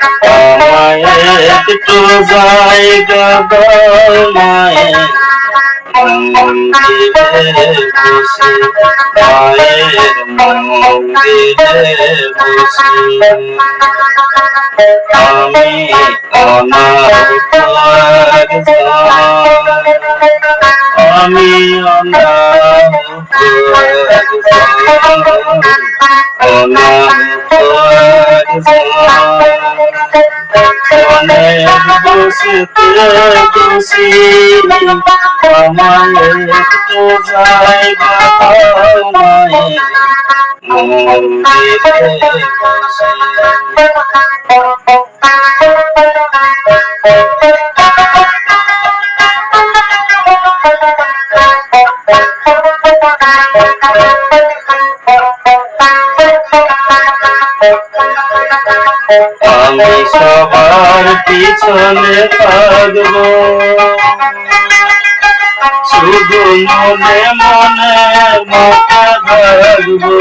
আমায় একটু জায়গা দাও মায়ের মন্দিরে বসে, মায়ের মন্দিরে বসে। আমি অনাথ একজন, আমি অনাথ একজন, অনাথ একজন। অনেক বসতে বসি আমায় একটু জায়গা দাও মায়ের মন্দিরে বসে। আমি সবার পিছনে থাকবো, শুধু মনে মনে মাথা থাকবো।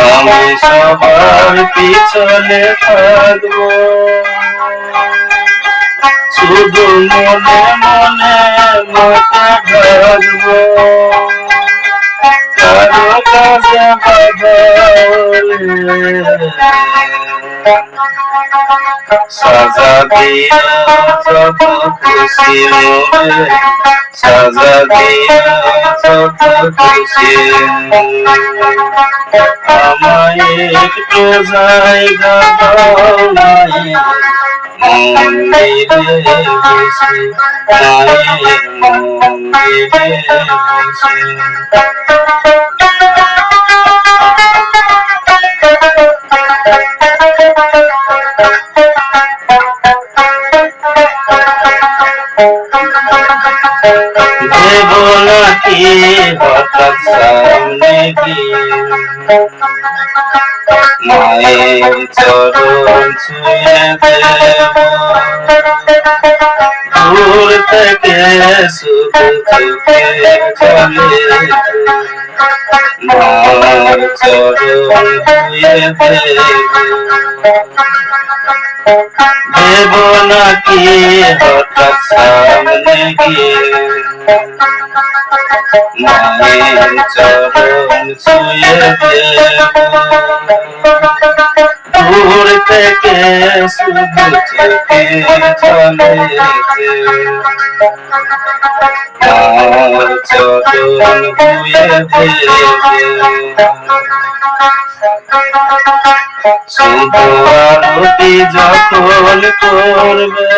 আমি সবার পিছনে থাকবো, শুধু মনে মনে মাথা থাকবো। কারো কাছে সাজা দিয়া যত খুশি মনে, সাজা দিয়া যত খুশি। আমায় একটু জায়গা দাও মায়ের মন্দিরে বসে, মায়ের মন্দিরে বসে। দেব নাকি হঠাৎ সামনে গিয়ে মায়ের চরণ ছুঁয়ে দেব, দূর থেকে শুধু চোখে জলে মার চরণ ছুঁয়ে দেব। দেব নাকি হঠাৎ সামনে গিয়ে মায়ের চরণ ছুঁয়ে দেব, দূর থেকে শুধু চোখে জলে মার চরণ ছুঁয়ে দেব। শুধু আরতি যখন করবে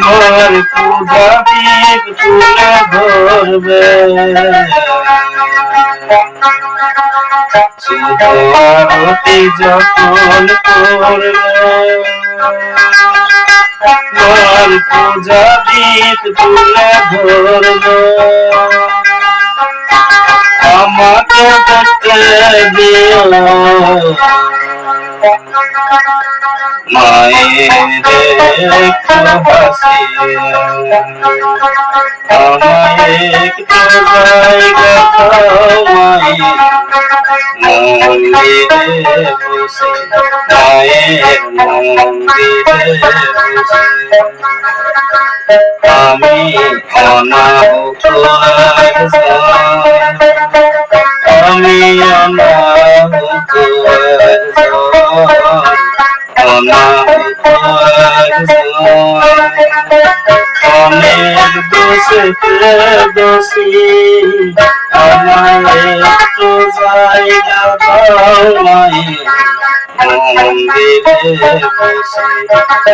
মার পূজা দীপ তুলে ধরবে, শুধু আরতি যখন করবে মার পূজা দীপ তুলে ধরবে। আমাকে দেখতে দিও মায়ের একটু হাসি, আমায় একটু জায়গা দাও মায়ের মন্দিরে বসে, মায়ের মন্দিরে বসে। আমি অনাথ একজন, আমি অনাথ একজন, অনাথ একজন। অনেক দোষেতে দোষী আমায় একটু জায়গা দাও মায়ের মন্দিরে বসে,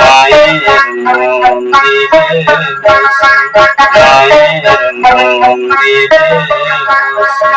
মায়ের মন্দিরে বসে, মায়ের মন্দিরে বসে।